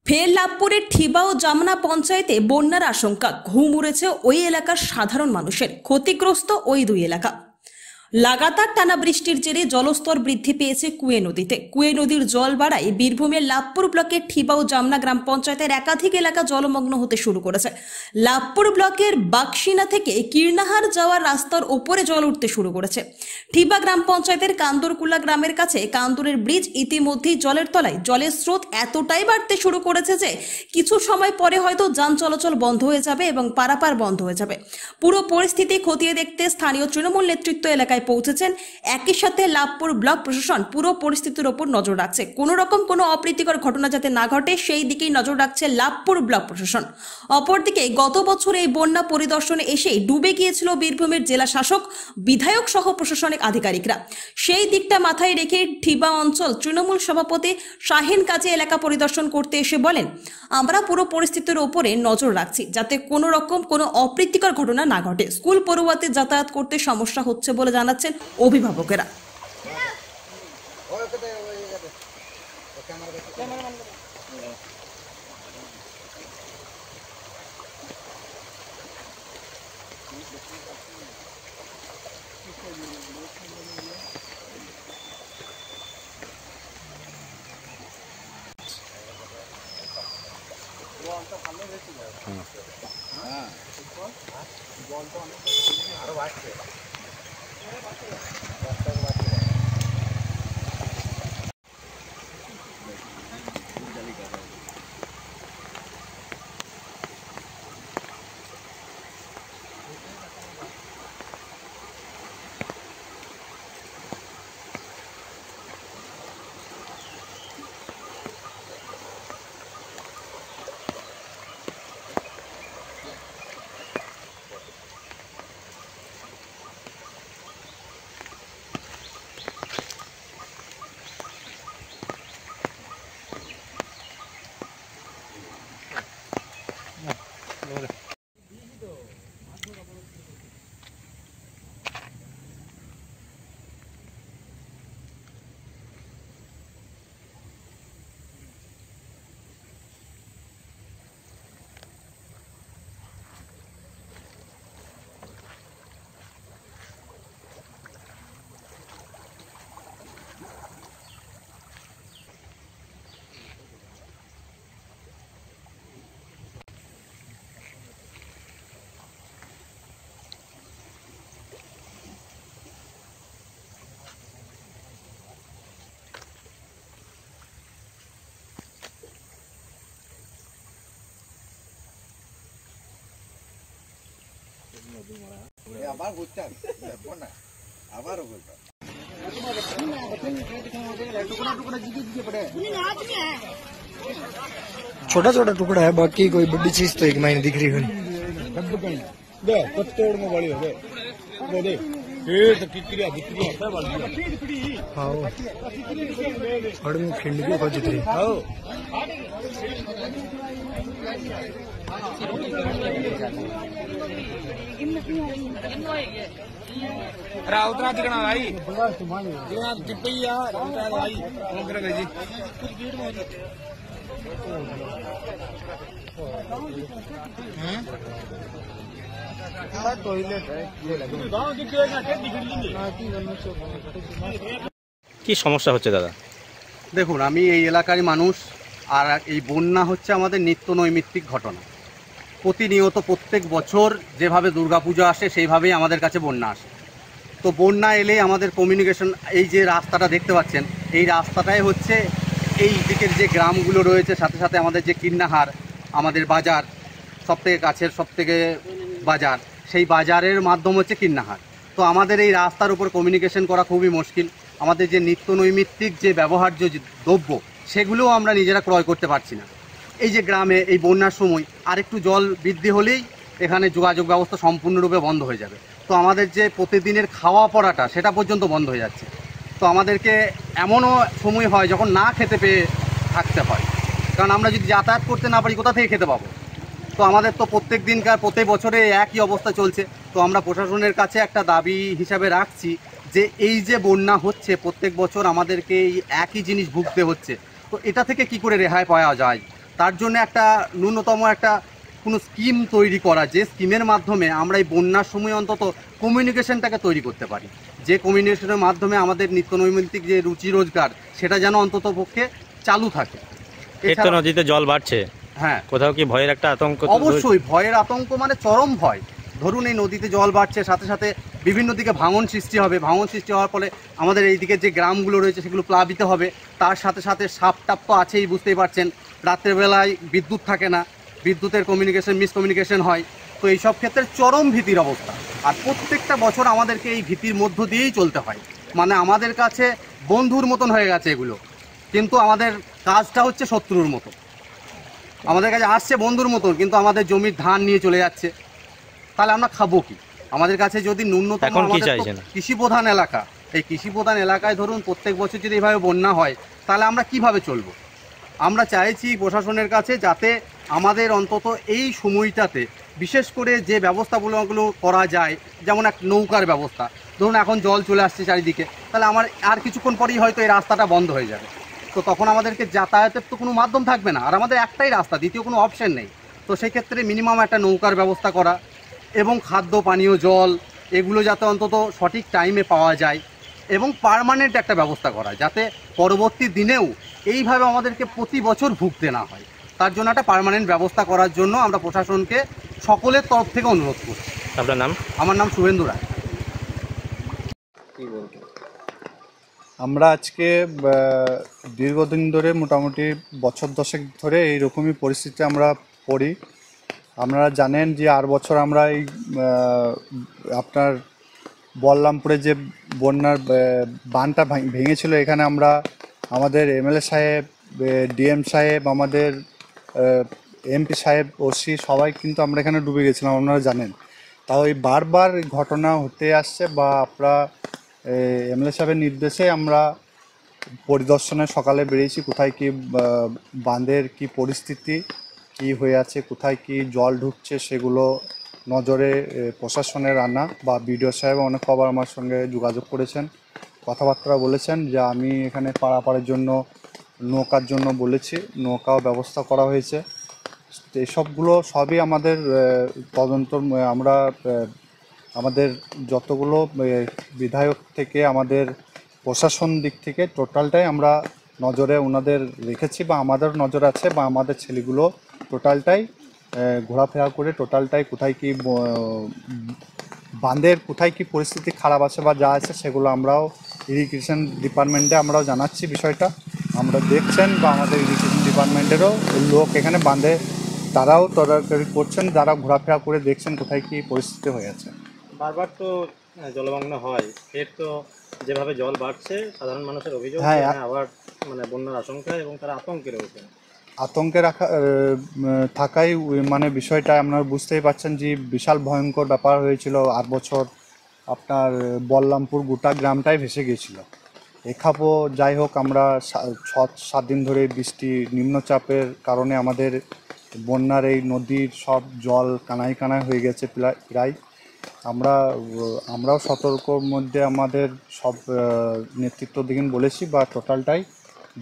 ফের লাভপুরের ঠিবা ও জামনা পঞ্চায়েতে বন্যার আশঙ্কা, ঘুম উড়েছে ওই এলাকার সাধারণ মানুষের। ক্ষতিগ্রস্ত ওই দুই এলাকা। লাগাতার টানা বৃষ্টির জেরে জলস্তর বৃদ্ধি পেয়েছে কুয়ে নদীতে। কুয়ে নদীর জল বাড়ায় বীরভূমের লাভপুর ব্লকের ঠিবা ও জামনা গ্রাম পঞ্চায়েতের একাধিক এলাকা জলমগ্ন হতে শুরু করেছে। লাভপুর ব্লকের বাক্সিনা থেকে কীর্ণাহার যাওয়ার রাস্তার ওপরে জল উঠতে শুরু করেছে। ঠিবা গ্রাম পঞ্চায়েতের কান্দুরকুলা গ্রামের কাছে কান্দুরের ব্রিজ ইতিমধ্যেই জলের তলায়। জলের স্রোত এতটাই বাড়তে শুরু করেছে যে কিছু সময় পরে হয়তো যান চলাচল বন্ধ হয়ে যাবে এবং পারাপার বন্ধ হয়ে যাবে। পুরো পরিস্থিতি খতিয়ে দেখতে স্থানীয় তৃণমূল নেতৃত্ব এলাকায় পৌঁছেছেন। একই সাথে লাভপুর ব্লক প্রশাসন পুরো পরিস্থিতির উপর নজর রাখছে। কোনো রকম কোনো অপ্রীতিকর ঘটনা যাতে না ঘটে সেই দিকেই নজর রাখছে লাভপুর ব্লক প্রশাসন। অপরদিকে গত বছর এই বন্যা পরিদর্শনে এসেই ডুবে গিয়েছিল বীরভূমের জেলা শাসক, বিধায়ক সহ প্রশাসনিক আধিকারিকরা। সেই দিকটা মাথায় রেখে ঠিবা অঞ্চল তৃণমূল সভাপতি শাহিন কাজী এলাকা পরিদর্শন করতে এসে বলেন, আমরা পুরো পরিস্থিতির উপরে নজর রাখছি যাতে কোনো রকম কোনো অপ্রীতিকর ঘটনা না ঘটে। স্কুল পড়ুয়াদের যাতায়াত করতে সমস্যা হচ্ছে বলে জানাচ্ছেন অভিভাবকেরা। আবার ঘুরতে না আবারও ঘুরতে छोटा छोटा टुकड़ा है, बाकी कोई बड़ी चीज तो एक महीने दिख रही होनी। हाँ में खिंड के खोज रही उतरा दिखना भाई दिखना भाई কি সমস্যা হচ্ছে দাদা? দেখুন, আমি এই এলাকারই মানুষ, আর এই বন্যা হচ্ছে আমাদের নিত্য নৈমিত্তিক ঘটনা। প্রতিনিয়ত প্রত্যেক বছর যেভাবে দুর্গাপুজো আসে সেইভাবেই আমাদের কাছে বন্যা আসে। তো বন্যা এলেই আমাদের কমিউনিকেশন, এই যে রাস্তাটা দেখতে পাচ্ছেন, এই রাস্তাটাই হচ্ছে এই দিকের যে গ্রামগুলো রয়েছে, সাথে সাথে আমাদের যে কীর্ণাহার, আমাদের বাজার, সবথেকে কাছের সবথেকে বাজার, সেই বাজারের মাধ্যম হচ্ছে কীর্ণাহার। তো আমাদের এই রাস্তার উপর কমিউনিকেশন করা খুবই মুশকিল। আমাদের যে নিত্য নৈমিত্তিক যে ব্যবহার্য যে দ্রব্য, সেগুলোও আমরা নিজেরা ক্রয় করতে পারছি না। এই যে গ্রামে এই বন্যার সময় আরেকটু জল বৃদ্ধি হলেই এখানে যোগাযোগ ব্যবস্থা সম্পূর্ণরূপে বন্ধ হয়ে যাবে। তো আমাদের যে প্রতিদিনের খাওয়া পড়াটা, সেটা পর্যন্ত বন্ধ হয়ে যাচ্ছে। তো আমাদেরকে এমনও সময় হয় যখন না খেতে পেয়ে থাকতে হয়, কারণ আমরা যদি যাতায়াত করতে না পারি কোথা থেকে খেতে পাবো। তো আমাদের তো প্রত্যেক দিনকার প্রত্যেক বছরে একই অবস্থা চলছে। তো আমরা প্রশাসনের কাছে একটা দাবি হিসাবে রাখছি যে এই যে বন্যা হচ্ছে প্রত্যেক বছর আমাদেরকে এই একই জিনিস ভুগতে হচ্ছে, তো এটা থেকে কি করে রেহাই পাওয়া যায়। তার জন্য একটা ন্যূনতম একটা কোনো স্কিম তৈরি করা, যে স্কিমের মাধ্যমে আমরা এই বন্যার সময় অন্তত কমিউনিকেশনটাকে তৈরি করতে পারি, যে কমিউনিকেশনের মাধ্যমে আমাদের নিত্য নৈমিত্তিক যে রুচি রোজগার সেটা যেন অন্তত পক্ষে চালু থাকে। এছাড়া নদীতে জল বাড়ছে, হ্যাঁ, কোথাও কি ভয়ের একটা আতঙ্ক? অবশ্যই ভয়ের আতঙ্ক, মানে চরম ভয়। ধরুন এই নদীতে জল বাড়ছে, সাথে সাথে বিভিন্ন দিকে ভাঙন সৃষ্টি হবে, ভাঙন সৃষ্টি হওয়ার ফলে আমাদের এই দিকে যে গ্রামগুলো রয়েছে সেগুলো প্লাবিত হবে। তার সাথে সাথে সাপ টাপ তো আছেই, বুঝতেই পারছেন, রাত্রেবেলায় বিদ্যুৎ থাকে না, বিদ্যুতের মিসকমিউনিকেশন হয়। তো এইসব ক্ষেত্রে চরম ভীতির অবস্থা। আর প্রত্যেকটা বছর আমাদেরকে এই ভীতির মধ্য দিয়েই চলতে হয়, মানে আমাদের কাছে বন্ধুর মতন হয়ে গেছে এগুলো, কিন্তু আমাদের কাজটা হচ্ছে শত্রুর মতো। আমাদের কাছে আসছে বন্ধুর মতন, কিন্তু আমাদের জমির ধান নিয়ে চলে যাচ্ছে, তাহলে আমরা খাবো কি? আমাদের কাছে যদি ন্যূনতম, কৃষি প্রধান এলাকা, এই কৃষি প্রধান এলাকায় ধরুন প্রত্যেক বছর যদি এইভাবে বন্যা হয় তাহলে আমরা কিভাবে চলবো? আমরা চাইছি প্রশাসনের কাছে যাতে আমাদের অন্তত এই সময়টাতে বিশেষ করে যে ব্যবস্থাগুলো করা যায়, যেমন এক নৌকার ব্যবস্থা। ধরুন এখন জল চলে আসছে চারিদিকে, তাহলে আমার আর কিছুক্ষণ পরেই হয়তো এই রাস্তাটা বন্ধ হয়ে যাবে, তো তখন আমাদেরকে যাতায়াতের তো কোনো মাধ্যম থাকবে না, আর আমাদের একটাই রাস্তা, দ্বিতীয় কোনো অপশন নেই। তো সেক্ষেত্রে মিনিমাম একটা নৌকার ব্যবস্থা করা এবং খাদ্য পানীয় জল এগুলো যাতে অন্তত সঠিক টাইমে পাওয়া যায়, এবং পার্মানেন্ট একটা ব্যবস্থা করা, যাতে পরবর্তী দিনেও এইভাবে আমাদেরকে প্রতি বছর ভুগতে না হয়। তার জন্য একটা পার্মানেন্ট ব্যবস্থা করার জন্য আমরা প্রশাসনকে সকলের তরফ থেকে অনুরোধ করছি। আপনার নাম? আমার নাম শুভেন্দু রায়। আমরা আজকে দীর্ঘদিন ধরে, মোটামুটি বছর দশেক ধরে এইরকমই পরিস্থিতি আমরা পড়ি। আপনারা জানেন যে 8 বছর আমরা এই আপনার বলরামপুরে যে বন্যার বাঁধটা ভেঙেছিল, এখানে আমরা আমাদের এমএলএ সাহেব, ডিএম সাহেব, আমাদের এমপি সাহেব, ওসি সবাই কিন্তু আমরা এখানে ডুবে গেছিলাম, আপনারা জানেন। তাও এই বারবার ঘটনা হতে আসছে, বা আমরা এমএলএ সাহেবের নির্দেশে আমরা পরিদর্শনে সকালে বেরিয়েছি, কোথায় কি বাঁধের কি পরিস্থিতি কি হয়ে আছে, কোথায় কি জল ঢুকছে সেগুলো নজরে প্রশাসনের আনা, বা বিডিও সাহেব অনেক কবার আমার সঙ্গে যোগাযোগ করেছেন, কথাবার্তা বলেছেন যে আমি এখানে পারাপারের জন্য নৌকার জন্য বলেছি, নৌকাও ব্যবস্থা করা হয়েছে। এসবগুলো সবই আমাদের তদন্ত, আমরা আমাদের যতগুলো বিধায়ক থেকে আমাদের প্রশাসন দিক থেকে টোটালটাই আমরা নজরে ওনাদের রেখেছি, বা আমাদের নজর আছে, বা আমাদের ছেলেগুলো টোটালটাই ঘোরাফেরা করে টোটালটাই কোথায় কি বাঁধের কোথায় কি পরিস্থিতি খারাপ আছে বা যা আছে সেগুলো আমরাও ইরিগেশন ডিপার্টমেন্টে আমরাও জানাচ্ছি বিষয়টা, আমরা দেখছেন, বা আমাদের ইরিগেশন ডিপার্টমেন্টেরও লোক এখানে বাঁধে তারাও তদারকি করছেন, যারা ঘোরাফেরা করে দেখছেন কোথায় কি পরিস্থিতি হয়ে আছে। বারবার তো জলমগ্ন হয়, এর তো যেভাবে জল বাড়ছে সাধারণ মানুষের অভিযোগ, হ্যাঁ, আবার মানে বন্যার আশঙ্কা এবং তারা আতঙ্কে রয়েছে। আতঙ্কে থাকাই মানে বিষয়টা আপনারা বুঝতেই পারছেন যে বিশাল ভয়ঙ্কর ব্যাপার হয়েছিল। 8 বছর আপনার বলরামপুর গোটা গ্রামটাই ভেসে গিয়েছিল। এখাপো যাই হোক, আমরা 6-7 দিন ধরে বৃষ্টি নিম্নচাপের কারণে আমাদের বন্যার এই নদীর সব জল কানায় কানায় হয়ে গেছে প্রায়। আমরাও সতর্কর মধ্যে আমাদের সব নেতৃত্বদিন বলেছি, বা টোটালটাই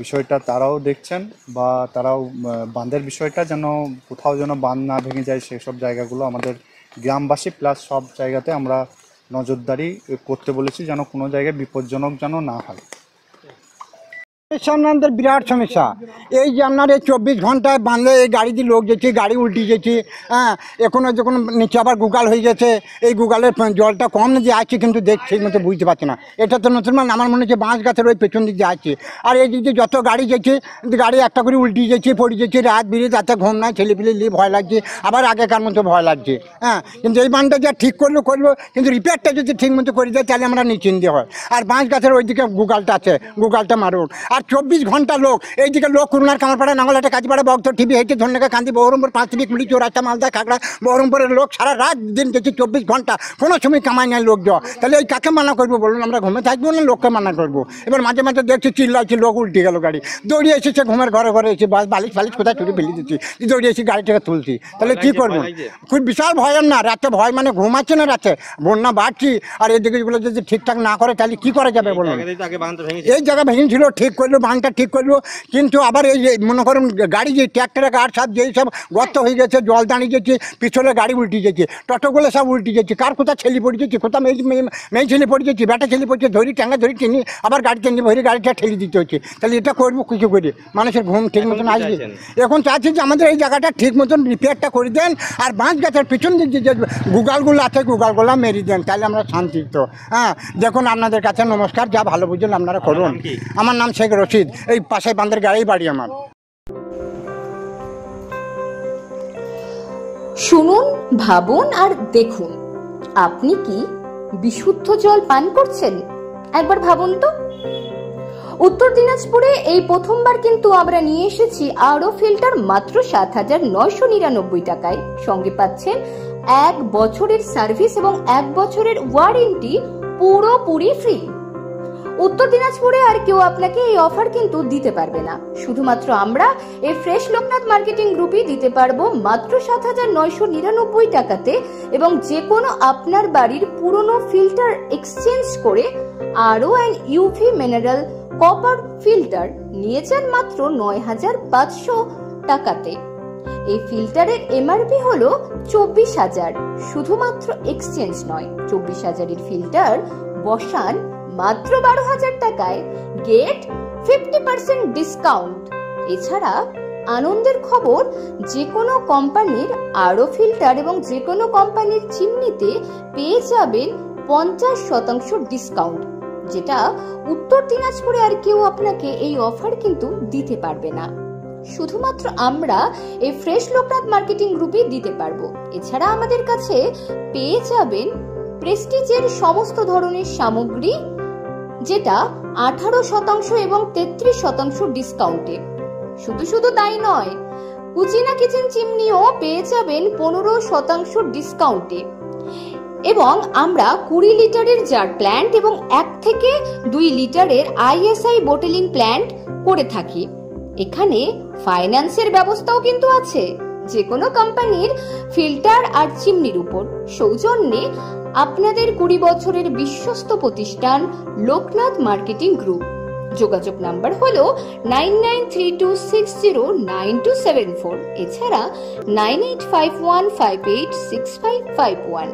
বিষয়টা তারাও দেখছেন, বা তারাও বাঁধের বিষয়টা যেন কোথাও যেন বাঁধ না ভেঙে যায় সেসব জায়গাগুলো আমাদের গ্রামবাসী প্লাস সব জায়গাতে আমরা নজরদারি করতে বলেছি, যেন কোনো জায়গায় বিপজ্জনক যেন না হয়। আমাদের বিরাট সমস্যা এই যে আপনার এই 24 ঘন্টায় বাঁধলে এই গাড়ি দিয়ে লোক যেছে, গাড়ি উল্টে গেছে। হ্যাঁ, এখনও যখন নিচে আবার গুগাল হয়ে গেছে, এই গুগালের জলটা কম যে আছে, কিন্তু ঠিক মতো বুঝতে পারছি না। এটা তো নতুন মানে আমার মনে হচ্ছে বাঁশ গাছের ওই পেছন দিক দিয়ে আছে। আর এই দিক দিয়ে যত গাড়ি যেছে, গাড়ি একটা করে উল্টে গেছে, পড়ে গেছে, রাত বিরে রাতে ঘুম নাই, ছেলেপিলে নিয়ে ভয় লাগছে, আবার আগেকার মতো ভয় লাগছে। হ্যাঁ, কিন্তু এই বাঁধটা যা ঠিক করলো, কিন্তু রিপেয়ারটা যদি ঠিক মতো করে দেয় তাহলে আমরা নিশ্চিন্তে হয়। আর বাঁশ গাছের ওইদিকে গুগালটা আছে, গুগালটা মারুন। আর 24 ঘন্টা লোক এইদিকে লোক করুণার কামারপাড়া, নাঙ্গলহাটা, কাজীপাড়া, বক্ত, টিভি হেঁটে, ধন্যকা, কান্দি, বহরমপুর, 5 থেকে 20 চৌরাস্তা, মালদা, খাগড়া, বহরমপুরের লোক সারা রাত দিন গেছে 24 ঘন্টা, কোনো সময় কামাই নেয় লোক যাওয়া। তাহলে এই কাকে মানা করবো বলুন? আমরা ঘুমে থাকবো না লোককে মানা করবো? এবার মাঝে মাঝে দেখছি চিল্লাচ্ছে, লোক উল্টে গেল, গাড়ি দৌড়িয়ে এসেছে, ঘুমের ঘরে ঘরে এসে বালিশ ফালিশ কোথায় চুরি ফেলে দিচ্ছি, দৌড়িয়ে এসে গাড়িটাকে তুলছি। তাহলে কী করবো? খুব বিশাল ভয়ের না, রাতে ভয় মানে ঘুমাচ্ছে না, রাতে বন্যা বাড়ছি, আর এদিকে এগুলো যদি ঠিকঠাক না করে তাহলে কী করা যাবে বলুন? এই জায়গা ভেঙেছিল, ঠিক করে করলো, বাঁধটা ঠিক করলো, কিন্তু আবার এই যে মনে করুন গাড়ি যে ট্র্যাক্টরে কার সব যেই সব গর্ত হয়ে গেছে, জল দাঁড়িয়ে গেছে, পিছনে গাড়ি উল্টে গেছে, টোটোগুলো সব উল্টে গেছে, কার কোথাও ছেলে পড়ে গেছে, কোথাও মেয়ে ছেলে পড়ে গেছে, বেটা ছেলে পড়ছে, ধরি ট্যাঙ্গা ধরি টেনে আবার গাড়ি টেনে ভরে গাড়িটা ঠেলে দিতে হচ্ছে। তাহলে এটা করবো কিছু করে, মানুষের ঘুম ঠিক মতন আসবে। এখন চাচ্ছি যে আমাদের এই জায়গাটা ঠিক মতন রিপেয়ারটা করে দেন, আর বাঁশ গাছের পিছন দিক যে গুগালগুলো আছে গুগালগুলো মেরে দেন, তাহলে আমরা শান্তি। তো হ্যাঁ, দেখুন আপনাদের কাছে নমস্কার, যা ভালো বুঝলেন আপনারা করুন। আমার নাম শেখ রশিদ, এই পাশে বান্দের গাড়ি বাড়ি আমার। শুনুন, ভাবুন আর দেখুন, আপনি কি বিশুদ্ধ জল পান করছেন? একবার ভাবুন তো। উত্তর দিনাজপুরে এই প্রথমবার কিন্তু আমরা নিয়ে এসেছি আরও ফিল্টার মাত্র ৭,৯৯৯ টাকায়। সঙ্গে পাচ্ছেন 1 বছরের সার্ভিস এবং 1 বছরের ওয়ারেন্টি পুরোপুরি ফ্রি। উত্তর দিনাজপুরে আর কেউ আপনাকে এই অফার কিন্তু দিতে পারবে না, শুধুমাত্র আমরা এই ফ্রেশ লোকনাথ মার্কেটিং গ্রুপই দিতে পারবো মাত্র ৭,৯৯৯ টাকাতে। এবং যে কোনো আপনার বাড়ির পুরনো ফিল্টার এক্সচেঞ্জ করে আরও ইউভি মিনারেল কপার ফিল্টার নিয়ে যান মাত্র ৯,৫০০ টাকাতে। এই ফিল্টারের এমআরপি হলো ২৪,০০০। শুধুমাত্র এক্সচেঞ্জ নয়, ২৪,০০০-এর ফিল্টার বসান মাত্র ১২,০০০ টাকায়, গেট 50% ডিসকাউন্ট। এছাড়া আনন্দের খবর, যে কোনো কোম্পানির আরও ফিল্টার এবং যে কোনো কোম্পানির চিমনিতে পেয়ে যাবেন 50% ডিসকাউন্ট, যেটা উত্তর দিনাজপুরে আর কেউ আপনাকে এই অফার কিন্তু দিতে পারবে না। শুধুমাত্র আমরা এই ফ্রেশ লোকনাথ মার্কেটিং গ্রুপে দিতে পারবো। এছাড়া আমাদের কাছে পেয়ে যাবেন প্রেস্টিজের সমস্ত ধরনের সামগ্রী, যেটা 18% এবং 33% ডিসকাউন্টে। শুধু তাই নয়, কুচিনা কিচেন চিমনিও পেয়ে যাবেন 15% ডিসকাউন্টে। এবং আমরা 20 লিটারের জার প্ল্যান্ট এবং 1 থেকে 2 লিটারের ISI বোটেলিং প্ল্যান্ট করে থাকি। এখানে ফাইন্যান্সের ব্যবস্থাও কিন্তু আছে। যে কোনো কোম্পানির ফিল্টার আর চিমনির উপর সৌজন্যে আপনাদের 20 বছরের বিশ্বস্ত প্রতিষ্ঠান লোকনাথ মার্কেটিং গ্রুপ। যোগাযোগ নাম্বার হলো 9932609274, এছাড়া 9851586551।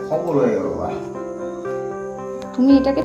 খবর হয়ে গেল। তুমি এটাকে